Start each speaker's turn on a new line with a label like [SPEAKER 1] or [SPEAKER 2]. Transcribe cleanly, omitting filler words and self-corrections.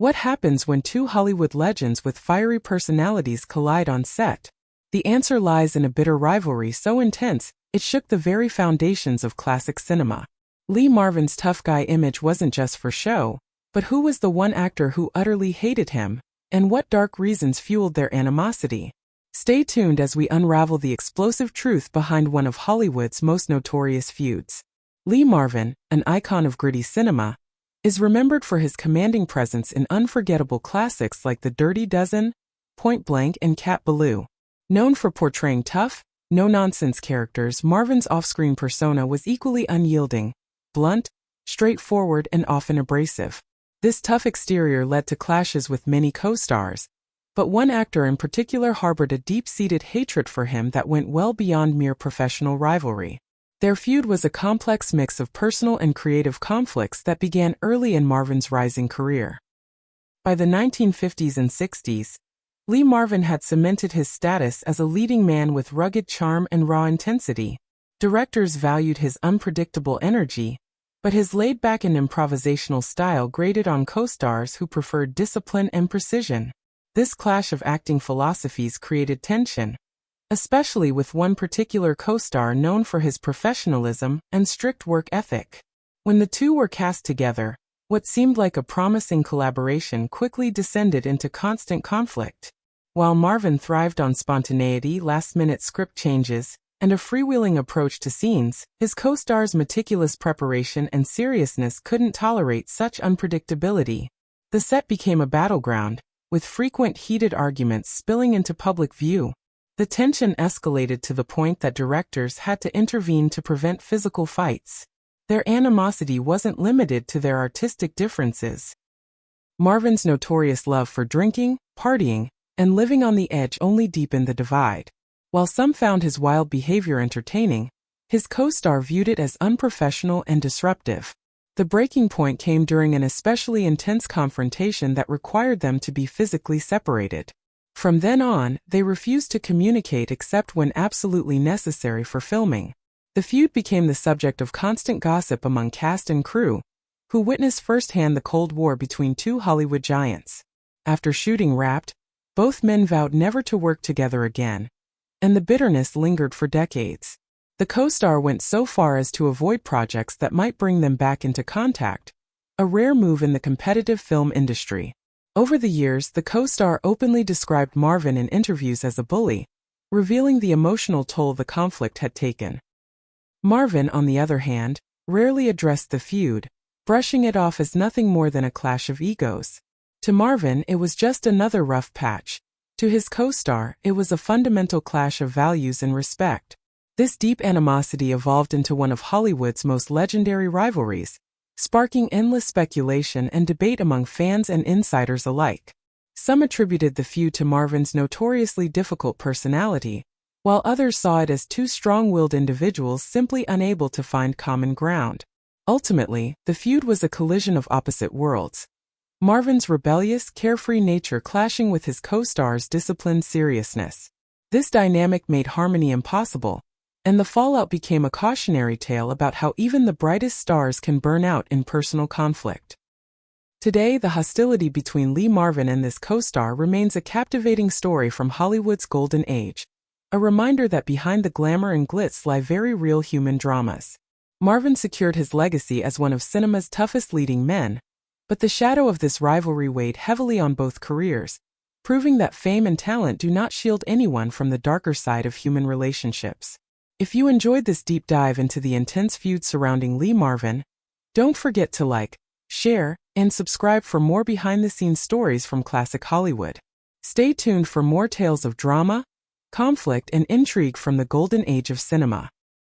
[SPEAKER 1] What happens when two Hollywood legends with fiery personalities collide on set? The answer lies in a bitter rivalry so intense, it shook the very foundations of classic cinema. Lee Marvin's tough guy image wasn't just for show, but who was the one actor who utterly hated him, and what dark reasons fueled their animosity? Stay tuned as we unravel the explosive truth behind one of Hollywood's most notorious feuds. Lee Marvin, an icon of gritty cinema, is remembered for his commanding presence in unforgettable classics like The Dirty Dozen, Point Blank, and Cat Ballou. Known for portraying tough, no-nonsense characters, Marvin's off-screen persona was equally unyielding, blunt, straightforward, and often abrasive. This tough exterior led to clashes with many co-stars, but one actor in particular harbored a deep-seated hatred for him that went well beyond mere professional rivalry. Their feud was a complex mix of personal and creative conflicts that began early in Marvin's rising career. By the 1950s and 60s, Lee Marvin had cemented his status as a leading man with rugged charm and raw intensity. Directors valued his unpredictable energy, but his laid-back and improvisational style grated on co-stars who preferred discipline and precision. This clash of acting philosophies created tension, especially with one particular co-star known for his professionalism and strict work ethic. When the two were cast together, what seemed like a promising collaboration quickly descended into constant conflict. While Marvin thrived on spontaneity, last-minute script changes, and a freewheeling approach to scenes, his co-star's meticulous preparation and seriousness couldn't tolerate such unpredictability. The set became a battleground, with frequent heated arguments spilling into public view. The tension escalated to the point that directors had to intervene to prevent physical fights. Their animosity wasn't limited to their artistic differences. Marvin's notorious love for drinking, partying, and living on the edge only deepened the divide. While some found his wild behavior entertaining, his co-star viewed it as unprofessional and disruptive. The breaking point came during an especially intense confrontation that required them to be physically separated. From then on, they refused to communicate except when absolutely necessary for filming. The feud became the subject of constant gossip among cast and crew, who witnessed firsthand the Cold War between two Hollywood giants. After shooting wrapped, both men vowed never to work together again, and the bitterness lingered for decades. The co-star went so far as to avoid projects that might bring them back into contact, a rare move in the competitive film industry. Over the years, the co-star openly described Marvin in interviews as a bully, revealing the emotional toll the conflict had taken. Marvin, on the other hand, rarely addressed the feud, brushing it off as nothing more than a clash of egos. To Marvin, it was just another rough patch. To his co-star, it was a fundamental clash of values and respect. This deep animosity evolved into one of Hollywood's most legendary rivalries, sparking endless speculation and debate among fans and insiders alike. Some attributed the feud to Marvin's notoriously difficult personality, while others saw it as two strong-willed individuals simply unable to find common ground. Ultimately, the feud was a collision of opposite worlds. Marvin's rebellious, carefree nature clashing with his co-star's disciplined seriousness. This dynamic made harmony impossible, and the fallout became a cautionary tale about how even the brightest stars can burn out in personal conflict. Today, the hostility between Lee Marvin and this co-star remains a captivating story from Hollywood's golden age, a reminder that behind the glamour and glitz lie very real human dramas. Marvin secured his legacy as one of cinema's toughest leading men, but the shadow of this rivalry weighed heavily on both careers, proving that fame and talent do not shield anyone from the darker side of human relationships. If you enjoyed this deep dive into the intense feud surrounding Lee Marvin, don't forget to like, share, and subscribe for more behind-the-scenes stories from classic Hollywood. Stay tuned for more tales of drama, conflict, and intrigue from the golden age of cinema.